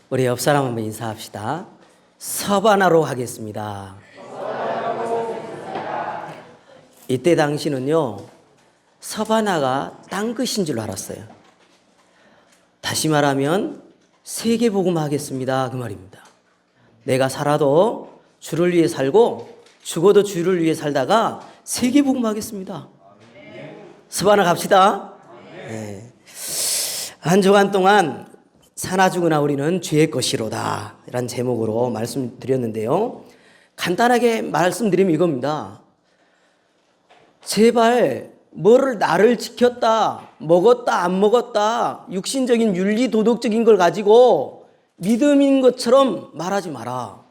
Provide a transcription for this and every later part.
우리 옆 사람 한번 인사합시다. 서바나로 하겠습니다. 이때 당시는요, 서바나가 딴 것인 줄 알았어요. 다시 말하면 세계복음 하겠습니다, 그 말입니다. 내가 살아도 주를 위해 살고 죽어도 주를 위해 살다가 세계복음 하겠습니다. 서바나 갑시다. 네. 한 주간 동안 사나 죽으나 우리는 주의 것이로다, 이런 제목으로 말씀드렸는데요, 간단하게 말씀드리면 이겁니다. 제발 뭐를 나를 지켰다, 먹었다 안 먹었다, 육신적인 윤리 도덕적인 걸 가지고 믿음인 것처럼 말하지 마라.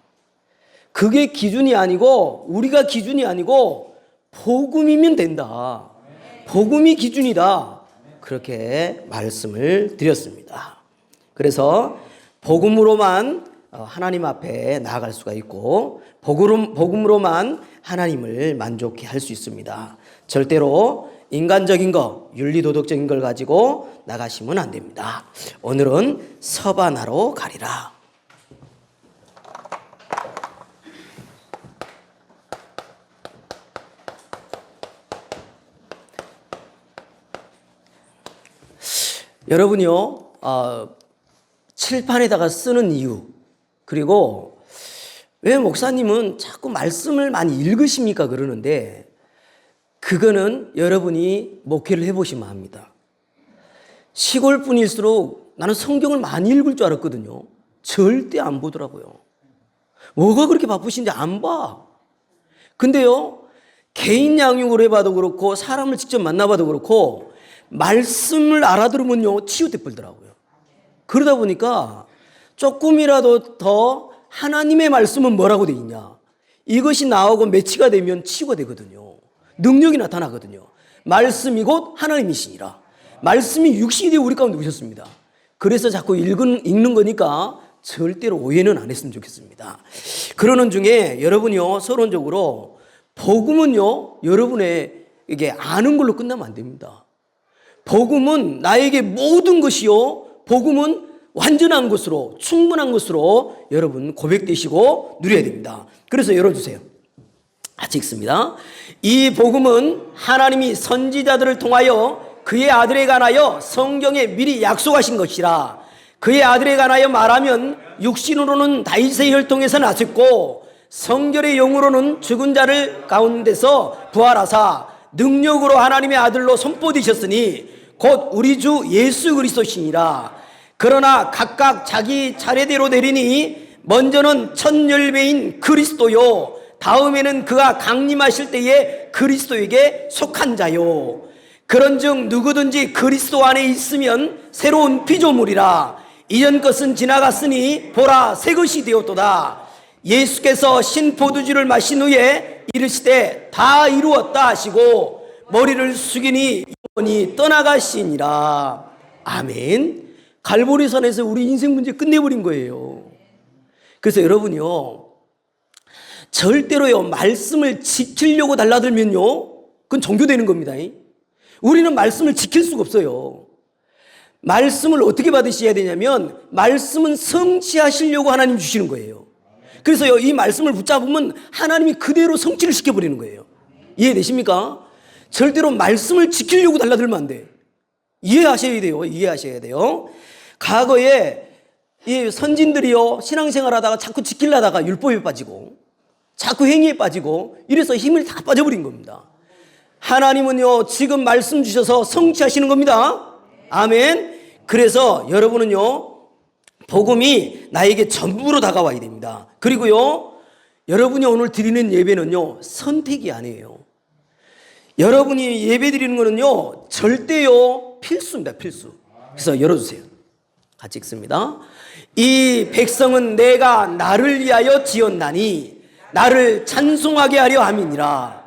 그게 기준이 아니고, 우리가 기준이 아니고 복음이면 된다. 복음이 기준이다. 그렇게 말씀을 드렸습니다. 그래서 복음으로만 하나님 앞에 나아갈 수가 있고, 복음으로만 하나님을 만족해 할 수 있습니다. 절대로 인간적인 거, 윤리도덕적인 걸 가지고 나가시면 안 됩니다. 오늘은 서바나로 가리라. 여러분이요, 칠판에다가 쓰는 이유, 그리고 왜 목사님은 자꾸 말씀을 많이 읽으십니까? 그러는데, 그거는 여러분이 목회를 해보시면 압니다. 시골 분일수록 나는 성경을 많이 읽을 줄 알았거든요. 절대 안 보더라고요. 뭐가 그렇게 바쁘신지 안 봐. 근데요, 개인 양육을 해봐도 그렇고 사람을 직접 만나봐도 그렇고 말씀을 알아들으면요, 치유돼 버리더라고요. 그러다 보니까 조금이라도 더 하나님의 말씀은 뭐라고 돼 있냐, 이것이 나오고 매치가 되면 치유가 되거든요. 능력이 나타나거든요. 말씀이 곧 하나님이시니라. 말씀이 육신이 되어 우리 가운데 오셨습니다. 그래서 자꾸 읽는 거니까 절대로 오해는 안 했으면 좋겠습니다. 그러는 중에 여러분이요, 서론적으로 복음은요, 여러분에게 아는 걸로 끝나면 안 됩니다. 복음은 나에게 모든 것이요, 복음은 완전한 것으로, 충분한 것으로 여러분 고백되시고 누려야 됩니다. 그래서 열어주세요. 같이 읽습니다. 이 복음은 하나님이 선지자들을 통하여 그의 아들에 관하여 성경에 미리 약속하신 것이라. 그의 아들에 관하여 말하면 육신으로는 다윗의 혈통에서 나셨고 성결의 영으로는 죽은 자를 가운데서 부활하사 능력으로 하나님의 아들로 선포되셨으니 곧 우리 주 예수 그리스도시니라. 그러나 각각 자기 차례대로 되리니 먼저는 첫 열매인 그리스도요, 다음에는 그가 강림하실 때에 그리스도에게 속한 자요. 그런즉 누구든지 그리스도 안에 있으면 새로운 피조물이라. 이전 것은 지나갔으니 보라 새 것이 되었도다. 예수께서 신포도주를 마신 후에 이르시되 다 이루었다 하시고 머리를 숙이니 영원히 떠나가시니라. 아멘. 갈보리산에서 우리 인생 문제 끝내버린 거예요. 그래서 여러분이요, 절대로요, 말씀을 지키려고 달라들면요, 그건 종교되는 겁니다. 우리는 말씀을 지킬 수가 없어요. 말씀을 어떻게 받으셔야 되냐면, 말씀은 성취하시려고 하나님 주시는 거예요. 그래서요, 이 말씀을 붙잡으면 하나님이 그대로 성취를 시켜버리는 거예요. 이해되십니까? 절대로 말씀을 지키려고 달라들면 안 돼. 이해하셔야 돼요. 이해하셔야 돼요. 과거에 이 선진들이요, 신앙생활 하다가 자꾸 지키려다가 율법에 빠지고 자꾸 행위에 빠지고 이래서 힘을 다 빠져버린 겁니다. 하나님은요, 지금 말씀 주셔서 성취하시는 겁니다. 아멘. 그래서 여러분은요, 복음이 나에게 전부로 다가와야 됩니다. 그리고요, 여러분이 오늘 드리는 예배는요, 선택이 아니에요. 여러분이 예배 드리는 거는요, 절대요, 필수입니다. 필수. 그래서 열어주세요. 같이 읽습니다. 이 백성은 내가 나를 위하여 지었나니 나를 찬송하게 하려 함이니라.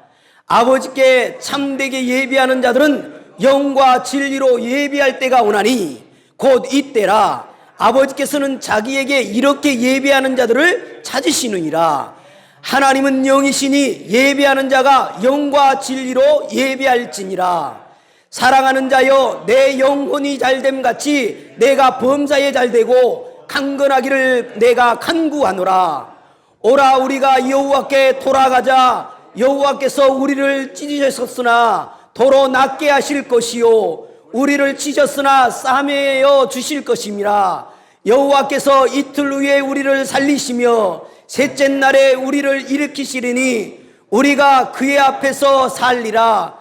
아버지께 참되게 예배하는 자들은 영과 진리로 예배할 때가 오나니 곧 이때라. 아버지께서는 자기에게 이렇게 예배하는 자들을 찾으시느니라. 하나님은 영이시니 예배하는 자가 영과 진리로 예배할지니라. 사랑하는 자여, 내 영혼이 잘됨 같이 내가 범사에 잘되고 강건하기를 내가 간구하노라. 오라 우리가 여호와께 돌아가자. 여호와께서 우리를 찢으셨으나 도로 낫게 하실 것이요 우리를 찢었으나 싸매어 주실 것임이라. 여호와께서 이틀 후에 우리를 살리시며 셋째 날에 우리를 일으키시리니 우리가 그의 앞에서 살리라.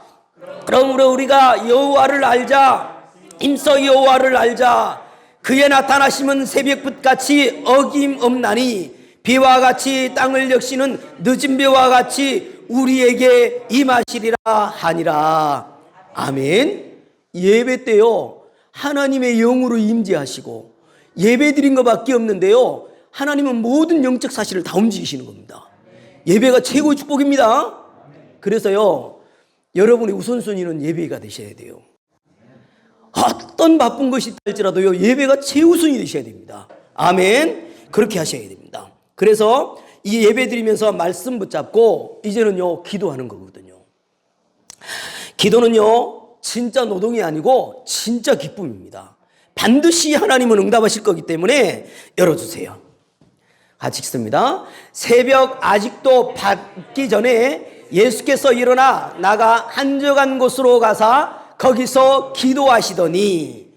그러므로 우리가 여호와를 알자. 힘써 여호와를 알자. 그의 나타나심은 새벽빛같이 어김없나니 비와 같이 땅을 적시는 늦은 비와 같이 우리에게 임하시리라 하니라. 아멘. 예배 때요 하나님의 영으로 임재하시고 예배 드린 것밖에 없는데요 하나님은 모든 영적 사실을 다 움직이시는 겁니다. 예배가 최고의 축복입니다. 그래서요 여러분의 우선순위는 예배가 되셔야 돼요. 어떤 바쁜 것이 있다 할지라도요 예배가 최우선이 되셔야 됩니다. 아멘. 그렇게 하셔야 됩니다. 그래서 이 예배 드리면서 말씀 붙잡고 이제는요 기도하는 거거든요. 기도는요 진짜 노동이 아니고 진짜 기쁨입니다. 반드시 하나님은 응답하실 거기 때문에 열어주세요. 같이 읽습니다. 새벽 아직도 밝기 전에 예수께서 일어나 나가 한적한 곳으로 가사 거기서 기도하시더니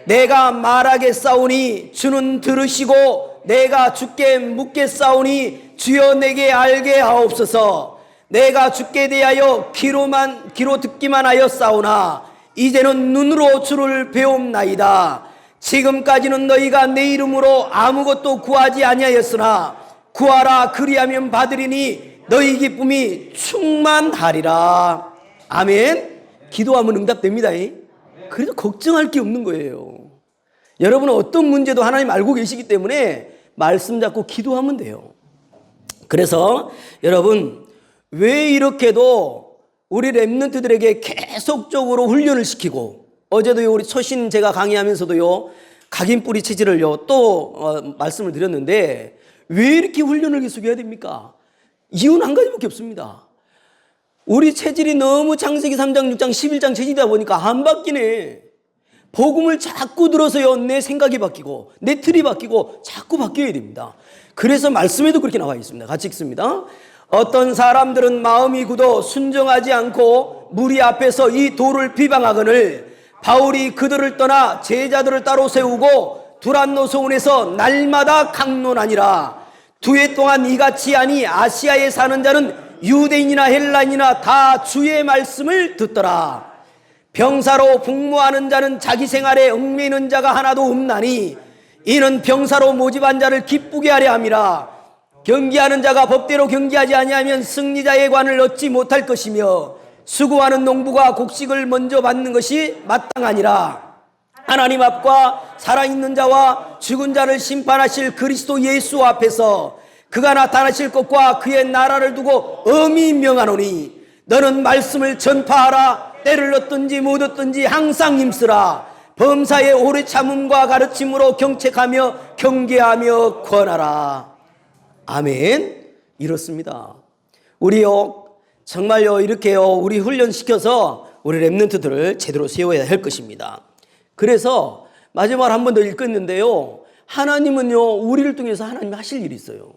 내가 말하겠사오니 주는 들으시고 내가 주께 묻겠사오니 주여 내게 알게 하옵소서. 내가 주께 대하여 귀로 듣기만 하였사오나 이제는 눈으로 주를 배움나이다. 지금까지는 너희가 내 이름으로 아무것도 구하지 아니하였으나 구하라 그리하면 받으리니 너희 기쁨이 충만하리라. 아멘. 기도하면 응답됩니다. 그래서 걱정할 게 없는 거예요. 여러분은 어떤 문제도 하나님 알고 계시기 때문에 말씀 잡고 기도하면 돼요. 그래서 여러분 왜 이렇게도 우리 렘넌트들에게 계속적으로 훈련을 시키고 어제도요 우리 초신 제가 강의하면서도요 각인 뿌리 체질을요 또 말씀을 드렸는데 왜 이렇게 훈련을 계속 해야 됩니까? 이유는 한 가지밖에 없습니다. 우리 체질이 너무 창세기 3장 6장 11장 체질이다 보니까 안 바뀌네. 복음을 자꾸 들어서요 내 생각이 바뀌고 내 틀이 바뀌고 자꾸 바뀌어야 됩니다. 그래서 말씀에도 그렇게 나와 있습니다. 같이 읽습니다. 어떤 사람들은 마음이 굳어 순종하지 않고 무리 앞에서 이 도를 비방하거늘 바울이 그들을 떠나 제자들을 따로 세우고 두란노 소원에서 날마다 강론하니라. 2해 동안 이같이 하니 아시아에 사는 자는 유대인이나 헬라인이나 다 주의 말씀을 듣더라. 병사로 복무하는 자는 자기 생활에 얽매이는 자가 하나도 없나니 이는 병사로 모집한 자를 기쁘게 하려 함이라. 경기하는 자가 법대로 경기하지 아니하면 승리자의 관을 얻지 못할 것이며 수고하는 농부가 곡식을 먼저 받는 것이 마땅하니라. 하나님 앞과 살아있는 자와 죽은 자를 심판하실 그리스도 예수 앞에서 그가 나타나실 것과 그의 나라를 두고 엄히 명하노니 너는 말씀을 전파하라. 때를 얻든지 못 얻든지 항상 힘쓰라. 범사의 오래 참음과 가르침으로 경책하며 경계하며 권하라. 아멘. 이렇습니다. 우리요 정말요 이렇게요 우리 훈련시켜서 우리 렘넌트들을 제대로 세워야 할 것입니다. 그래서 마지막으로 한 번 더 읽었는데요 하나님은요 우리를 통해서 하나님이 하실 일이 있어요.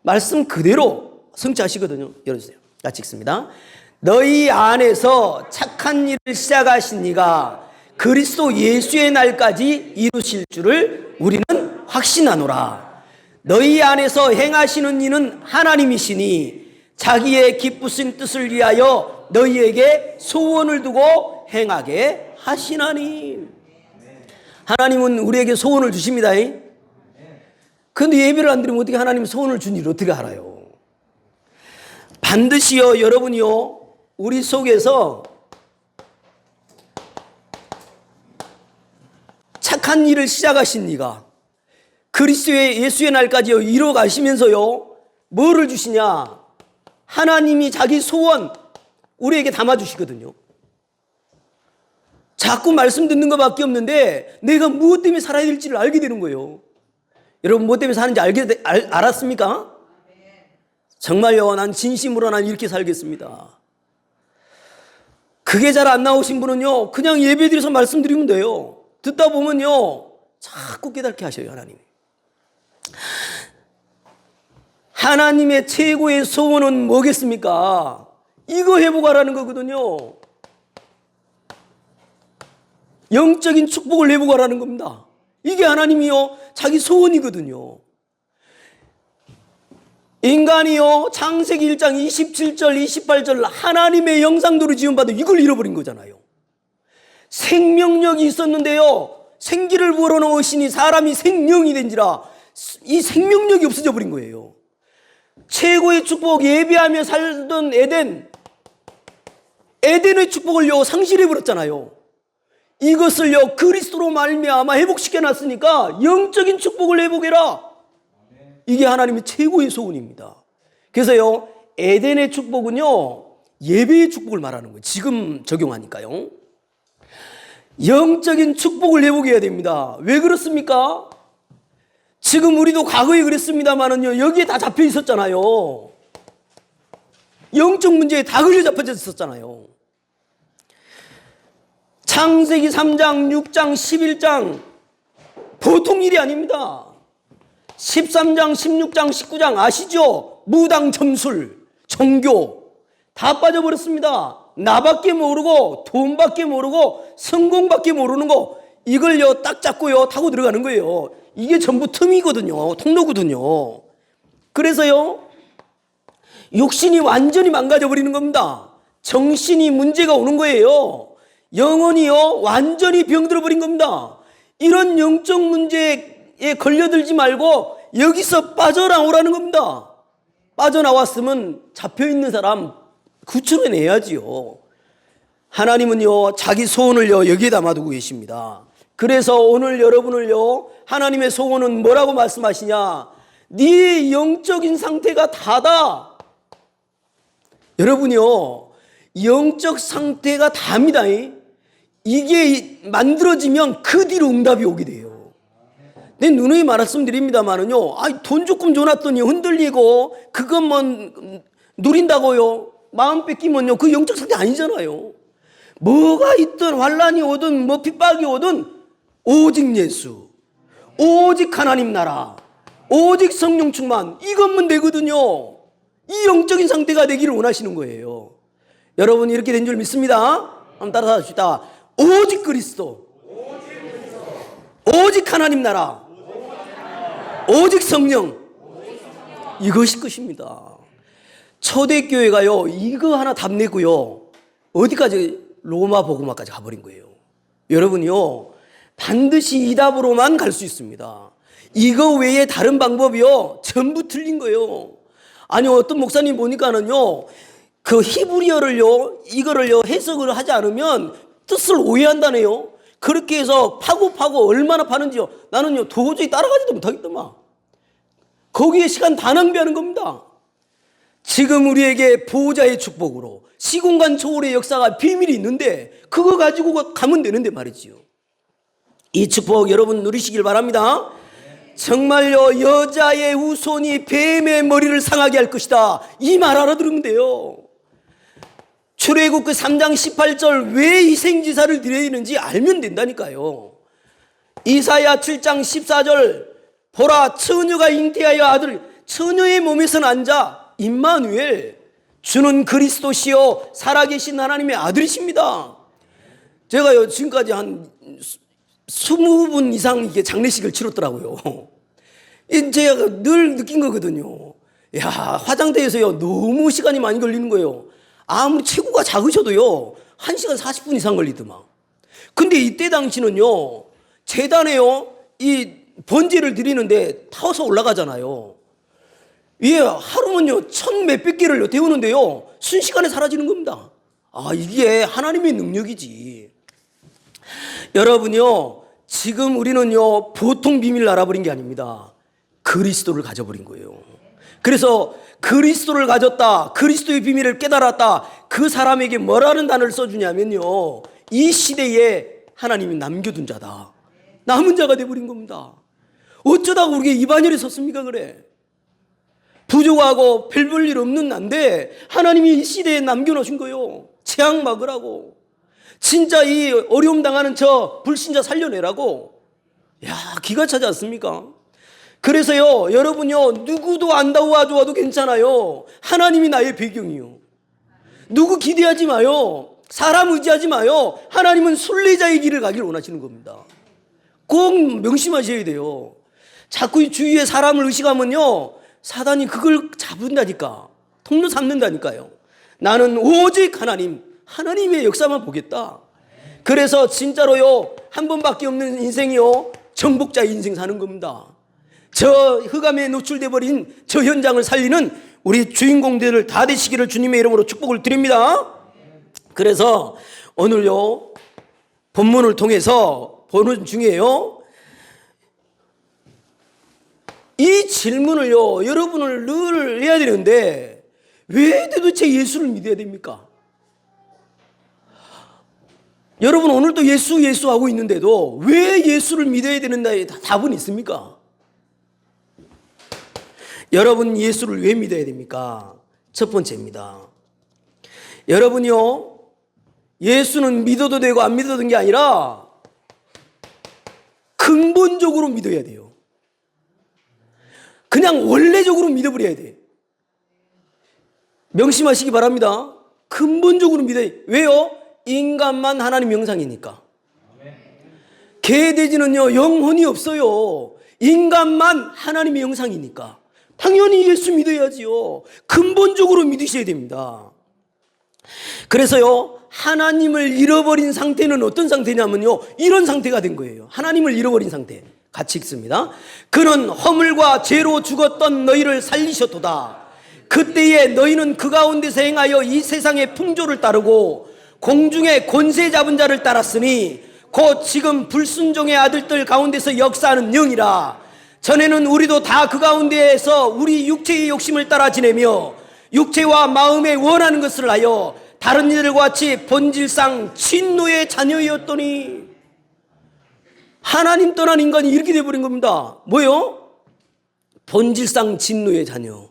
말씀 그대로 성취하시거든요. 열어주세요. 같이 읽습니다. 너희 안에서 착한 일을 시작하신 이가 그리스도 예수의 날까지 이루실 줄을 우리는 확신하노라. 너희 안에서 행하시는 이는 하나님이시니 자기의 기쁘신 뜻을 위하여 너희에게 소원을 두고 행하게 하시나니. 하나님은 우리에게 소원을 주십니다. 그런데 예배를 안 드리면 어떻게 하나님 소원을 준 일을 어떻게 알아요? 반드시요 여러분이요 우리 속에서 착한 일을 시작하신 이가 그리스도의 예수의 날까지요 이뤄 가시면서요 뭐를 주시냐? 하나님이 자기 소원 우리에게 담아 주시거든요. 자꾸 말씀 듣는 것밖에 없는데 내가 무엇 때문에 살아야 될지를 알게 되는 거예요. 여러분 무엇 때문에 사는지 알았습니까? 정말요 난 진심으로 난 이렇게 살겠습니다. 그게 잘 안 나오신 분은요 그냥 예배드려서 말씀드리면 돼요. 듣다 보면요 자꾸 깨닫게 하셔요 하나님이. 하나님의 최고의 소원은 뭐겠습니까? 이거 회복하라는 거거든요. 영적인 축복을 회복하라는 겁니다. 이게 하나님이요 자기 소원이거든요. 인간이요 창세기 1장 27절 28절 하나님의 형상대로 지음받아 이걸 잃어버린 거잖아요. 생명력이 있었는데요 생기를 불어넣으시니 사람이 생명이 된지라 이 생명력이 없어져 버린 거예요. 최고의 축복 예배하며 살던 에덴의 축복을요 상실해 버렸잖아요. 이것을요 그리스도로 말미암아 회복시켜 놨으니까 영적인 축복을 회복해라. 이게 하나님의 최고의 소원입니다. 그래서요 에덴의 축복은요 예배의 축복을 말하는 거예요. 지금 적용하니까요. 영적인 축복을 회복해야 됩니다. 왜 그렇습니까? 지금 우리도 과거에 그랬습니다만은요 여기에 다 잡혀 있었잖아요. 영적 문제에 다 걸려 잡혀져 있었잖아요. 창세기 3장, 6장, 11장 보통 일이 아닙니다. 13장, 16장, 19장 아시죠? 무당, 점술, 종교 다 빠져버렸습니다. 나밖에 모르고 돈밖에 모르고 성공밖에 모르는 거 이걸요 딱 잡고요 타고 들어가는 거예요. 이게 전부 틈이거든요. 통로거든요. 그래서요 육신이 완전히 망가져 버리는 겁니다. 정신이 문제가 오는 거예요. 영혼이요 완전히 병들어 버린 겁니다. 이런 영적 문제에 걸려들지 말고 여기서 빠져나오라는 겁니다. 빠져나왔으면 잡혀있는 사람 구출해내야지요. 하나님은요 자기 소원을요 여기에 담아두고 계십니다. 그래서 오늘 여러분을요 하나님의 소원은 뭐라고 말씀하시냐? 네 영적인 상태가 다다. 여러분이요 영적 상태가 답니다. 이게 만들어지면 그 뒤로 응답이 오게 돼요. 내 누누이 말씀드립니다만은요 돈 조금 줘놨더니 흔들리고 그것만 누린다고요 마음 뺏기면요 그 영적 상태 아니잖아요. 뭐가 있든 환란이 오든 뭐 핍박이 오든 오직 예수, 오직 하나님 나라, 오직 성령 충만 이것만 되거든요. 이 영적인 상태가 되기를 원하시는 거예요. 여러분 이렇게 된 줄 믿습니다. 한번 따라서 합시다. 오직 그리스도, 오직 하나님 나라, 오직 성령 이것이 끝입니다. 초대교회가요 이거 하나 답내고요 어디까지 로마 복음화까지 가버린 거예요. 여러분이요 반드시 이 답으로만 갈 수 있습니다. 이거 외에 다른 방법이요 전부 틀린 거예요. 아니 어떤 목사님 보니까는요 그 히브리어를요 이거를요 해석을 하지 않으면 뜻을 오해한다네요. 그렇게 해서 파고 얼마나 파는지요 나는요 도저히 따라가지도 못하겠더만. 거기에 시간 다 낭비하는 겁니다. 지금 우리에게 보호자의 축복으로 시공간 초월의 역사가 비밀이 있는데 그거 가지고 가면 되는데 말이지요. 이 축복 여러분 누리시길 바랍니다. 정말요 여자의 후손이 뱀의 머리를 상하게 할 것이다 이 말 알아들으면 돼요. 출애굽기 3장 18절 왜 희생제사를 드려야 되는지 알면 된다니까요. 이사야 7장 14절 보라 처녀가 잉태하여 아들 처녀의 몸에서 난 자 임마누엘 주는 그리스도시요 살아계신 하나님의 아들이십니다. 제가요 지금까지 한 20분 이상 이게 장례식을 치렀더라고요. 제가 늘 느낀 거거든요. 야 화장대에서요 너무 시간이 많이 걸리는 거예요. 아무리 체구가 작으셔도요 1시간 40분 이상 걸리더만. 근데 이때 당시는요 재단에요 이 번제를 드리는데 타워서 올라가잖아요. 예, 하루면요 1000몇백 개를 데우는데요 순식간에 사라지는 겁니다. 아 이게 하나님의 능력이지. 여러분요 지금 우리는요 보통 비밀을 알아버린 게 아닙니다. 그리스도를 가져버린 거예요. 그래서 그리스도를 가졌다 그리스도의 비밀을 깨달았다 그 사람에게 뭐라는 단어를 써주냐면요 이 시대에 하나님이 남겨둔 자다. 남은 자가 돼버린 겁니다. 어쩌다가 우리가 이반열에 섰습니까 그래. 부족하고 별 볼 일 없는 난데 하나님이 이 시대에 남겨놓으신 거예요. 재앙 막으라고. 진짜 이 어려움 당하는 저 불신자 살려내라고. 야 기가 차지 않습니까? 그래서요, 여러분요, 누구도 안 도와줘도 괜찮아요. 하나님이 나의 배경이요. 누구 기대하지 마요. 사람 의지하지 마요. 하나님은 순례자의 길을 가길 원하시는 겁니다. 꼭 명심하셔야 돼요. 자꾸 이 주위에 사람을 의식하면요, 사단이 그걸 잡는다니까. 통로 삼는다니까요. 나는 오직 하나님의 역사만 보겠다. 그래서 진짜로요, 한 번밖에 없는 인생이요, 정복자의 인생 사는 겁니다. 저 흑암에 노출돼 버린 저 현장을 살리는 우리 주인공들을 다 되시기를 주님의 이름으로 축복을 드립니다. 그래서 오늘요, 본문을 통해서 보는 중에요, 이 질문을요, 여러분을 늘 해야 되는데, 왜 도대체 예수를 믿어야 됩니까? 여러분, 오늘도 예수 하고 있는데도 왜 예수를 믿어야 되는가에 답은 있습니까? 여러분, 예수를 왜 믿어야 됩니까? 첫 번째입니다. 여러분요, 예수는 믿어도 되고 안 믿어도 되는 게 아니라 근본적으로 믿어야 돼요. 그냥 원래적으로 믿어버려야 돼. 명심하시기 바랍니다. 근본적으로 믿어야 돼. 왜요? 인간만 하나님 형상이니까. 개돼지는요, 영혼이 없어요. 인간만 하나님의 형상이니까. 당연히 예수 믿어야지요. 근본적으로 믿으셔야 됩니다. 그래서요, 하나님을 잃어버린 상태는 어떤 상태냐면요, 이런 상태가 된 거예요. 하나님을 잃어버린 상태. 같이 읽습니다. 그는 허물과 죄로 죽었던 너희를 살리셨도다. 그때에 너희는 그 가운데서 행하여 이 세상의 풍조를 따르고 공중의 권세 잡은 자를 따랐으니 곧 지금 불순종의 아들들 가운데서 역사하는 영이라. 전에는 우리도 다 그 가운데에서 우리 육체의 욕심을 따라 지내며 육체와 마음에 원하는 것을 하여 다른 이들과 같이 본질상 진노의 자녀였더니. 하나님 떠난 인간이 이렇게 되어버린 겁니다. 뭐요? 본질상 진노의 자녀.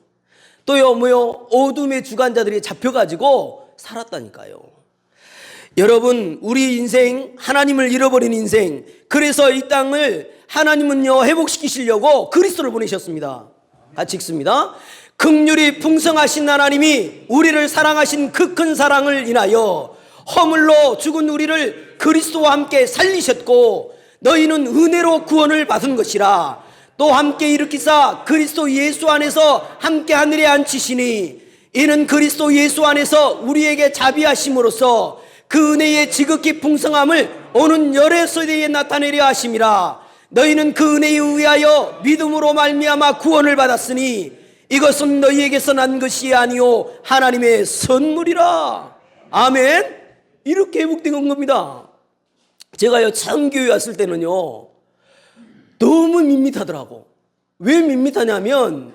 또요, 뭐요? 어둠의 주관자들이 잡혀가지고 살았다니까요. 여러분, 우리 인생, 하나님을 잃어버린 인생, 그래서 이 땅을 하나님은요, 회복시키시려고 그리스도를 보내셨습니다. 같이 읽습니다. 긍휼이 풍성하신 하나님이 우리를 사랑하신 그 큰 사랑을 인하여 허물로 죽은 우리를 그리스도와 함께 살리셨고 너희는 은혜로 구원을 받은 것이라. 또 함께 일으키사 그리스도 예수 안에서 함께 하늘에 앉히시니 이는 그리스도 예수 안에서 우리에게 자비하심으로써 그 은혜의 지극히 풍성함을 오는 열의 세대에 나타내려 하심이라. 너희는 그 은혜에 의하여 믿음으로 말미암아 구원을 받았으니 이것은 너희에게서 난 것이 아니요 하나님의 선물이라. 아멘. 이렇게 회복된 겁니다. 제가요, 처음 교회 왔을 때는요, 너무 밋밋하더라고. 왜 밋밋하냐면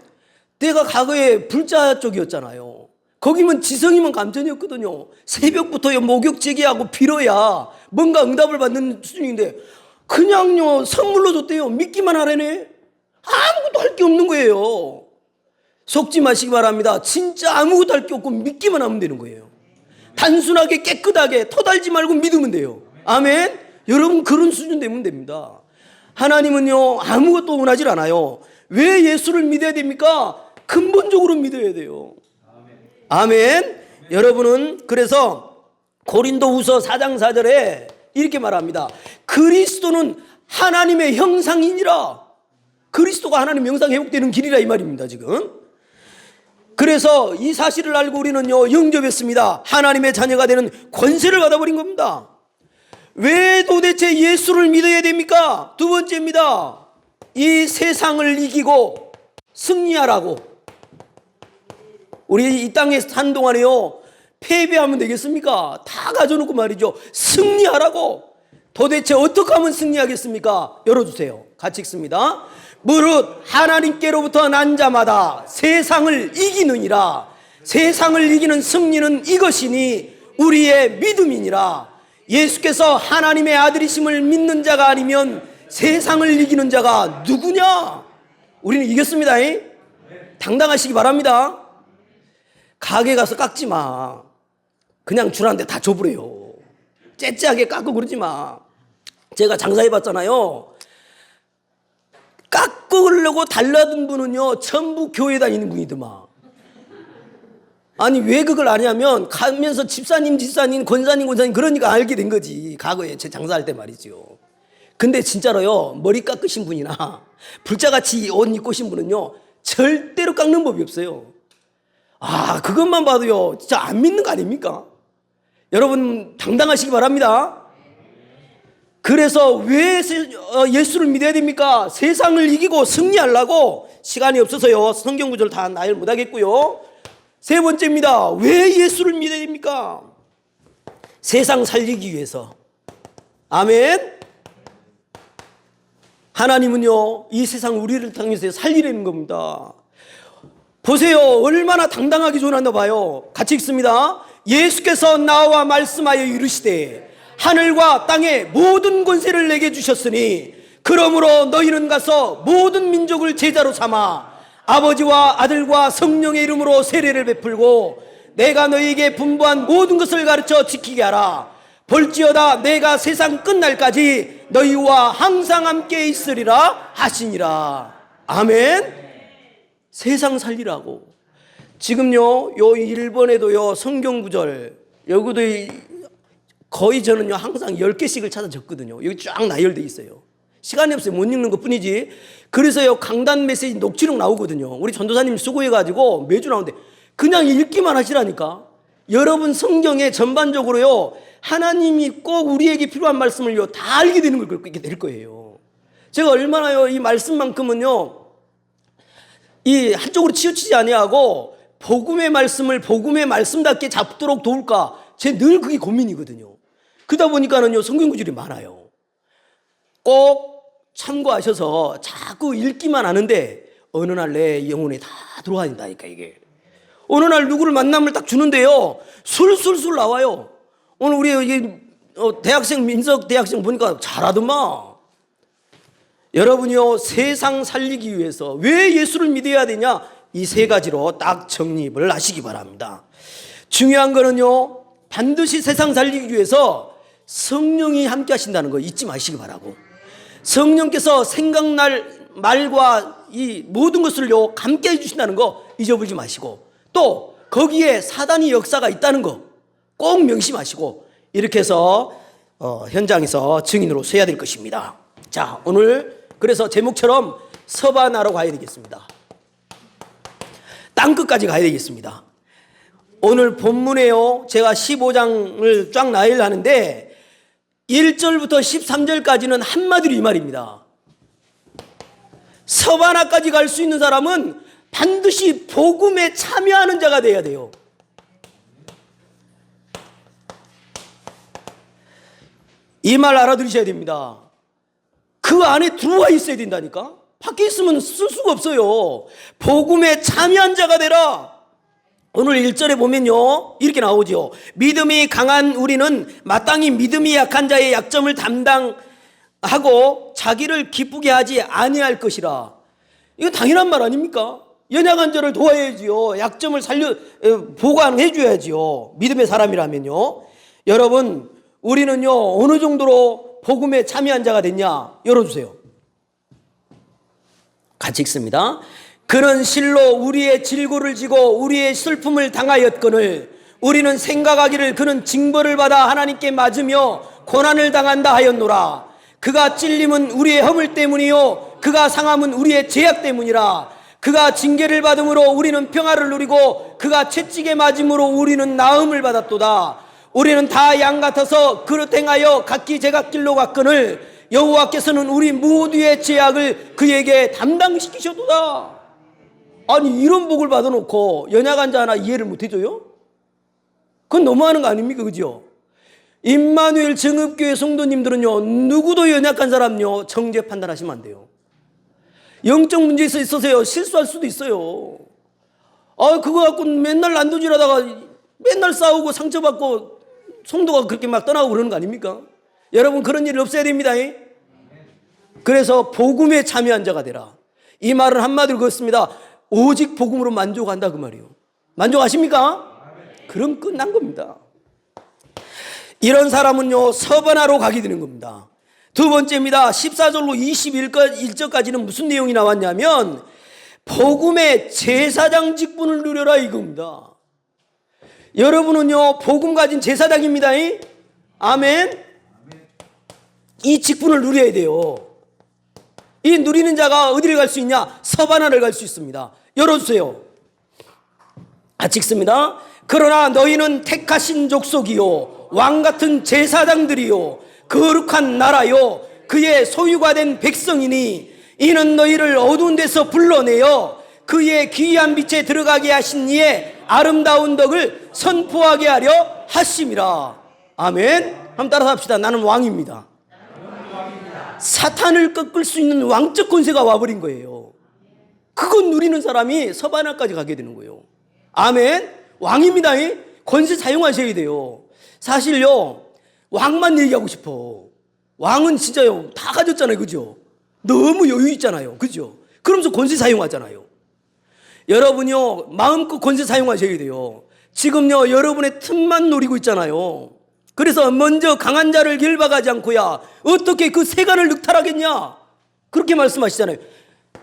내가 과거에 불자 쪽이었잖아요. 거기면 지성이면 감전이었거든요. 새벽부터 목욕 제기하고 빌어야 뭔가 응답을 받는 수준인데 그냥요, 선물로 줬대요. 믿기만 하라네. 아무것도 할 게 없는 거예요. 속지 마시기 바랍니다. 진짜 아무것도 할 게 없고 믿기만 하면 되는 거예요. 단순하게 깨끗하게 터달지 말고 믿으면 돼요. 아멘. 여러분, 그런 수준 되면 됩니다. 하나님은요, 아무것도 원하지 않아요. 왜 예수를 믿어야 됩니까? 근본적으로 믿어야 돼요. 아멘. 여러분은 그래서 고린도후서 4장 4절에 이렇게 말합니다. 그리스도는 하나님의 형상이니라. 그리스도가 하나님의 형상이 회복되는 길이라 이 말입니다, 지금. 그래서 이 사실을 알고 우리는요, 영접했습니다. 하나님의 자녀가 되는 권세를 받아버린 겁니다. 왜 도대체 예수를 믿어야 됩니까? 두 번째입니다. 이 세상을 이기고 승리하라고. 우리 이 땅에 산 동안에요, 패배하면 되겠습니까? 다 가져놓고 말이죠. 승리하라고. 도대체 어떻게 하면 승리하겠습니까? 열어주세요. 같이 읽습니다. 무릇 하나님께로부터 난 자마다 세상을 이기느니라. 세상을 이기는 승리는 이것이니 우리의 믿음이니라. 예수께서 하나님의 아들이심을 믿는 자가 아니면 세상을 이기는 자가 누구냐? 우리는 이겼습니다. 당당하시기 바랍니다. 가게 가서 깎지 마. 그냥 줄한테 다 줘버려요. 째째하게 깎고 그러지 마. 제가 장사해봤잖아요. 깎으려고 달라든 분은요, 전부 교회 다니는 분이더만. 아니, 왜 그걸 아냐면, 가면서 집사님, 권사님, 그러니까 알게 된 거지. 과거에 제 장사할 때 말이죠. 근데 진짜로요, 머리 깎으신 분이나, 불자같이 옷 입고 오신 분은요, 절대로 깎는 법이 없어요. 아, 그것만 봐도요, 진짜 안 믿는 거 아닙니까? 여러분, 당당하시기 바랍니다. 그래서 왜 예수를 믿어야 됩니까? 세상을 이기고 승리하려고. 시간이 없어서요, 성경 구절 다 나열 못하겠고요. 세 번째입니다. 왜 예수를 믿어야 됩니까? 세상 살리기 위해서. 아멘. 하나님은요, 이 세상 우리를 통해서 살리려는 겁니다. 보세요, 얼마나 당당하게 전한다 봐요. 같이 읽습니다. 예수께서 나와 말씀하여 이르시되 하늘과 땅의 모든 권세를 내게 주셨으니 그러므로 너희는 가서 모든 민족을 제자로 삼아 아버지와 아들과 성령의 이름으로 세례를 베풀고 내가 너희에게 분부한 모든 것을 가르쳐 지키게 하라. 볼지어다 내가 세상 끝날까지 너희와 항상 함께 있으리라 하시니라. 아멘. 세상 살리라고. 지금요, 요 일본에도요, 성경 구절, 여기도 거의 저는요, 항상 10개씩을 찾아 적거든요. 여기 쫙 나열돼 있어요. 시간이 없어요. 못 읽는 것 뿐이지. 그래서요, 강단 메시지 녹취록 나오거든요. 우리 전도사님 수고해가지고 매주 나오는데, 그냥 읽기만 하시라니까. 여러분 성경에 전반적으로요, 하나님이 꼭 우리에게 필요한 말씀을요, 다 알게 되는 걸 그렇게 될 거예요. 제가 얼마나요, 이 말씀만큼은요, 이 한쪽으로 치우치지 아니하고 복음의 말씀을 복음의 말씀답게 잡도록 도울까, 제 늘 그게 고민이거든요. 그러다 보니까는요, 성경 구절이 많아요. 꼭 참고하셔서 자꾸 읽기만 하는데 어느 날 내 영혼에 다 들어와 있다니까. 이게 어느 날 누구를 만남을 딱 주는데요, 술술술 나와요. 오늘 우리 대학생, 민석 대학생 보니까 잘하더만. 여러분이요, 세상 살리기 위해서 왜 예수를 믿어야 되냐, 이 세 가지로 딱 정립을 하시기 바랍니다. 중요한 거는요, 반드시 세상 살리기 위해서 성령이 함께 하신다는 거 잊지 마시기 바라고, 성령께서 생각날 말과 이 모든 것을요, 함께 해주신다는 거 잊어버리지 마시고, 또 거기에 사단의 역사가 있다는 거 꼭 명심하시고, 이렇게 해서 현장에서 증인으로 서야 될 것입니다. 자, 오늘 그래서 제목처럼 서바나로 가야 되겠습니다. 땅끝까지 가야 되겠습니다. 오늘 본문에요, 제가 15장을 쫙 나열하는데 1절부터 13절까지는 한마디로 이 말입니다. 서바나까지 갈 수 있는 사람은 반드시 복음에 참여하는 자가 되어야 돼요. 이 말 알아들으셔야 됩니다. 그 안에 들어와 있어야 된다니까. 밖에 있으면 쓸 수가 없어요. 복음에 참여한 자가 되라. 오늘 1절에 보면요, 이렇게 나오죠. 믿음이 강한 우리는 마땅히 믿음이 약한 자의 약점을 담당하고 자기를 기쁘게 하지 아니할 것이라. 이거 당연한 말 아닙니까? 연약한 자를 도와야지요. 약점을 보강해 줘야지요. 믿음의 사람이라면요. 여러분, 우리는요, 어느 정도로 복음에 참여한 자가 됐냐? 열어주세요. 같이 읽습니다. 그는 실로 우리의 질고를 지고 우리의 슬픔을 당하였거늘 우리는 생각하기를 그는 징벌을 받아 하나님께 맞으며 고난을 당한다 하였노라. 그가 찔림은 우리의 허물 때문이요 그가 상함은 우리의 죄악 때문이라. 그가 징계를 받음으로 우리는 평화를 누리고 그가 채찍에 맞음으로 우리는 나음을 받았도다. 우리는 다 양 같아서 그릇 행하여 각기 제각길로 갔거늘 여호와께서는 우리 모두의 죄악을 그에게 담당시키셨도다. 아니, 이런 복을 받아놓고 연약한 자 하나 이해를 못해줘요? 그건 너무하는 거 아닙니까? 그죠? 임마누엘 정읍교회 성도님들은요, 누구도 연약한 사람요 정죄 판단하시면 안 돼요. 영적 문제에 있어서요 실수할 수도 있어요. 그거 갖고 맨날 난도질하다가 맨날 싸우고 상처받고 성도가 그렇게 막 떠나고 그러는 거 아닙니까? 여러분, 그런 일이 없어야 됩니다. 그래서 복음에 참여한 자가 되라. 이 말은 한마디로 그렇습니다. 오직 복음으로 만족한다, 그 말이에요. 만족하십니까? 그럼 끝난 겁니다. 이런 사람은요, 서바나로 가게 되는 겁니다. 두 번째입니다. 14절로 21절까지는 무슨 내용이 나왔냐면 복음의 제사장 직분을 누려라 이겁니다. 여러분은요 복음 가진 제사장입니다. 아멘. 이 직분을 누려야 돼요. 이 누리는 자가 어디를 갈 수 있냐? 서바나를 갈 수 있습니다. 열어주세요. 같이 읽습니다. 그러나 너희는 택하신 족속이요 왕같은 제사장들이요 거룩한 나라요 그의 소유가 된 백성이니 이는 너희를 어두운 데서 불러내어 그의 귀한 빛에 들어가게 하신 이의 아름다운 덕을 선포하게 하려 하심이라. 아멘. 한번 따라서 합시다. 나는 왕입니다. 사탄을 꺾을 수 있는 왕적 권세가 와버린 거예요. 그건 누리는 사람이 서바나까지 가게 되는 거예요. 아멘. 왕입니다. 권세 사용하셔야 돼요. 사실요 왕만 얘기하고 싶어. 왕은 진짜요 다 가졌잖아요. 그죠? 너무 여유 있잖아요. 그죠? 그러면서 권세 사용하잖아요. 여러분요 마음껏 권세 사용하셔야 돼요. 지금요 여러분의 틈만 노리고 있잖아요. 그래서 먼저 강한 자를 결박하지 않고야 어떻게 그 세간을 늑탈하겠냐 그렇게 말씀하시잖아요.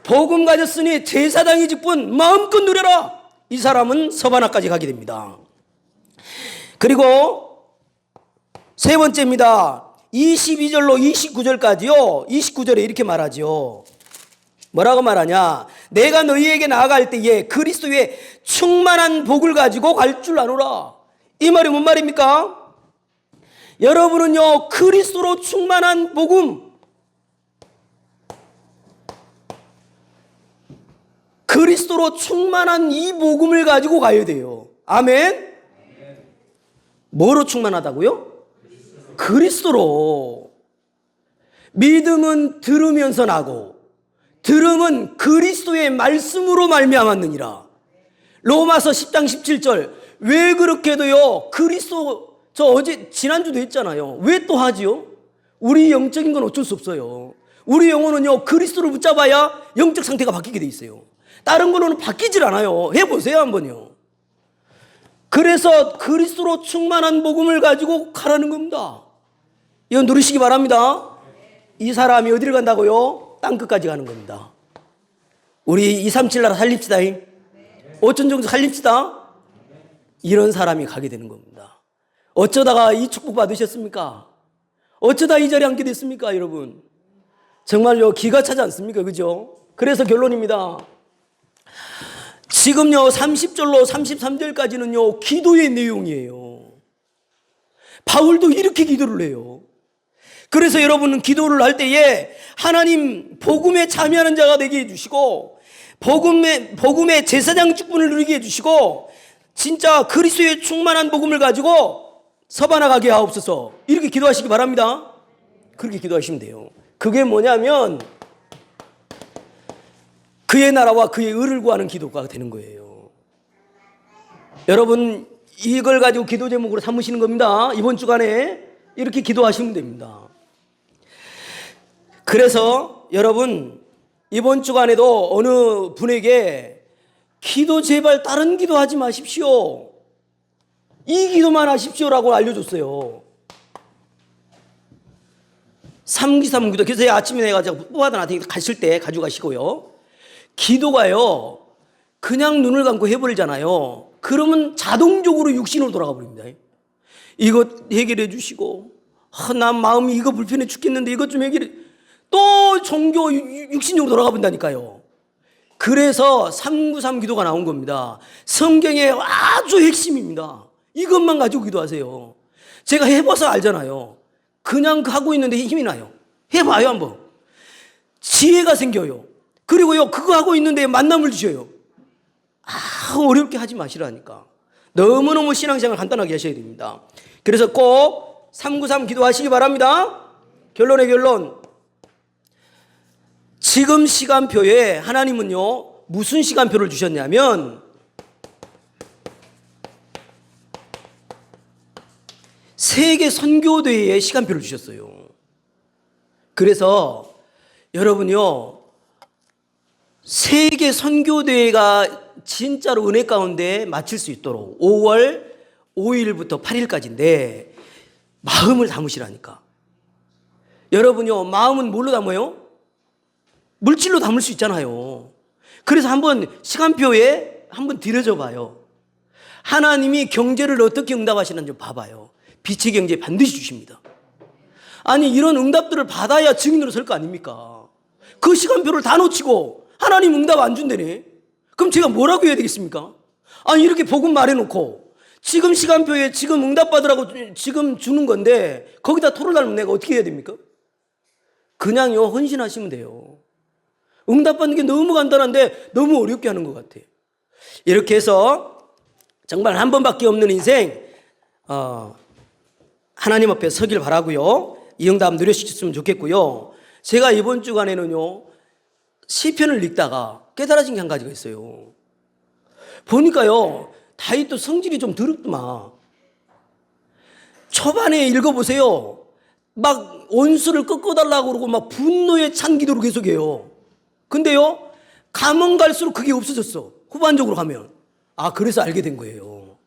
복음 가졌으니 제사장의 직분 마음껏 누려라. 이 사람은 서바나까지 가게 됩니다. 그리고 세 번째입니다. 22절로 29절까지요 29절에 이렇게 말하죠. 뭐라고 말하냐? 내가 너희에게 나아갈 때에 그리스도의 충만한 복을 가지고 갈 줄 아노라. 이 말이 뭔 말입니까? 여러분은요 그리스도로 충만한 복음, 그리스도로 충만한 이 복음을 가지고 가야 돼요. 아멘. 뭐로 충만하다고요? 그리스도로. 믿음은 들으면서 나고 들음은 그리스도의 말씀으로 말미암았느니라. 로마서 10장 17절. 왜 그렇게도요 그리스도 저 어제 지난주도 했잖아요. 왜 또 하지요? 우리 영적인 건 어쩔 수 없어요. 우리 영혼은요 그리스도를 붙잡아야 영적 상태가 바뀌게 돼 있어요. 다른 거는 바뀌질 않아요. 해보세요 한번요. 그래서 그리스도로 충만한 복음을 가지고 가라는 겁니다. 이건 누리시기 바랍니다. 이 사람이 어디를 간다고요? 땅끝까지 가는 겁니다. 우리 237 나라 살립시다. 5천 정도 살립시다. 이런 사람이 가게 되는 겁니다. 어쩌다가 이 축복 받으셨습니까? 어쩌다 이 자리에 앉게 됐습니까 여러분? 정말요 기가 차지 않습니까? 그죠? 그래서 결론입니다. 지금요 30절로 33절까지는요 기도의 내용이에요. 바울도 이렇게 기도를 해요. 그래서 여러분은 기도를 할 때에 하나님 복음에 참여하는 자가 되게 해주시고 복음의 제사장 직분을 누리게 해주시고 진짜 그리스도의 충만한 복음을 가지고 서바나 가게 하옵소서. 이렇게 기도하시기 바랍니다. 그렇게 기도하시면 돼요. 그게 뭐냐면 그의 나라와 그의 의를 구하는 기도가 되는 거예요. 여러분 이걸 가지고 기도 제목으로 삼으시는 겁니다. 이번 주간에 이렇게 기도하시면 됩니다. 그래서 여러분 이번 주간에도 어느 분에게 기도 제발 다른 기도 하지 마십시오. 이 기도만 하십시오라고 알려줬어요. 삼기도. 그래서 아침에 내가 뽑아다한테 가실 때 가져가시고요. 기도가요 그냥 눈을 감고 해버리잖아요. 그러면 자동적으로 육신으로 돌아가 버립니다. 이것 해결해 주시고 난 마음이 이거 불편해 죽겠는데 이것 좀 해결해. 또 종교 육신적으로 돌아가 본다니까요. 그래서 393 기도가 나온 겁니다. 성경의 아주 핵심입니다. 이것만 가지고 기도하세요. 제가 해봐서 알잖아요. 그냥 하고 있는데 힘이 나요. 해봐요 한번. 지혜가 생겨요. 그리고요 그거 하고 있는데 만남을 주셔요. 어렵게 하지 마시라니까. 너무너무 신앙생활 간단하게 하셔야 됩니다. 그래서 꼭 393 기도하시기 바랍니다. 결론의 결론. 지금 시간표에 하나님은요 무슨 시간표를 주셨냐면 세계 선교대회의 시간표를 주셨어요. 그래서 여러분요 세계 선교대회가 진짜로 은혜 가운데 마칠 수 있도록 5월 5일부터 8일까지인데 마음을 담으시라니까. 여러분요, 마음은 뭘로 담아요? 물질로 담을 수 있잖아요. 그래서 한번 시간표에 한번 들여져 봐요. 하나님이 경제를 어떻게 응답하시는지 봐봐요. 빛의 경제 반드시 주십니다. 아니, 이런 응답들을 받아야 증인으로 설 거 아닙니까? 그 시간표를 다 놓치고 하나님 응답 안 준다네. 그럼 제가 뭐라고 해야 되겠습니까? 아니, 이렇게 복음 말해놓고 지금 시간표에 지금 응답 받으라고 지금 주는 건데 거기다 토를 달면 내가 어떻게 해야 됩니까? 그냥요, 헌신하시면 돼요. 응답 받는 게 너무 간단한데 너무 어렵게 하는 것 같아요. 이렇게 해서 정말 한 번밖에 없는 인생, 하나님 앞에 서길 바라고요. 이 응답 누려주셨으면 좋겠고요. 제가 이번 주간에는요, 시편을 읽다가 깨달아진 게 한 가지가 있어요. 보니까요, 다윗도 성질이 좀 더럽더만. 초반에 읽어보세요. 막 원수를 꺾어달라고 그러고 막 분노에 찬 기도를 계속해요. 근데요, 가면 갈수록 그게 없어졌어. 후반적으로 가면. 아, 그래서 알게 된 거예요.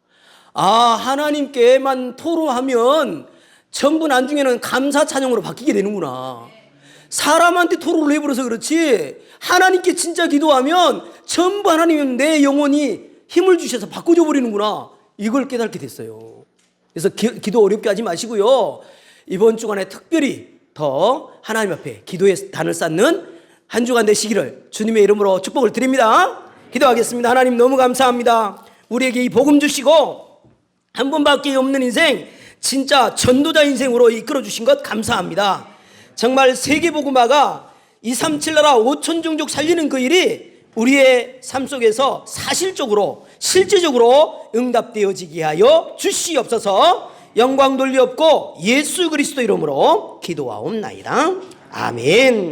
아, 하나님께만 토로하면 전부 나중에는 감사 찬양으로 바뀌게 되는구나. 사람한테 토로를 해버려서 그렇지 하나님께 진짜 기도하면 전부 하나님은 내 영혼이 힘을 주셔서 바꿔줘 버리는구나. 이걸 깨닫게 됐어요. 그래서 기도 어렵게 하지 마시고요. 이번 주간에 특별히 더 하나님 앞에 기도의 단을 쌓는 한 주간 되시기를 주님의 이름으로 축복을 드립니다. 기도하겠습니다. 하나님 너무 감사합니다. 우리에게 이 복음 주시고 한 번밖에 없는 인생, 진짜 전도자 인생으로 이끌어 주신 것 감사합니다. 정말 세계복음화가 237 나라 5천 종족 살리는 그 일이 우리의 삶 속에서 사실적으로 실제적으로 응답되어지게 하여 주시옵소서. 영광 돌리옵고 예수 그리스도 이름으로 기도하옵나이다. 아멘.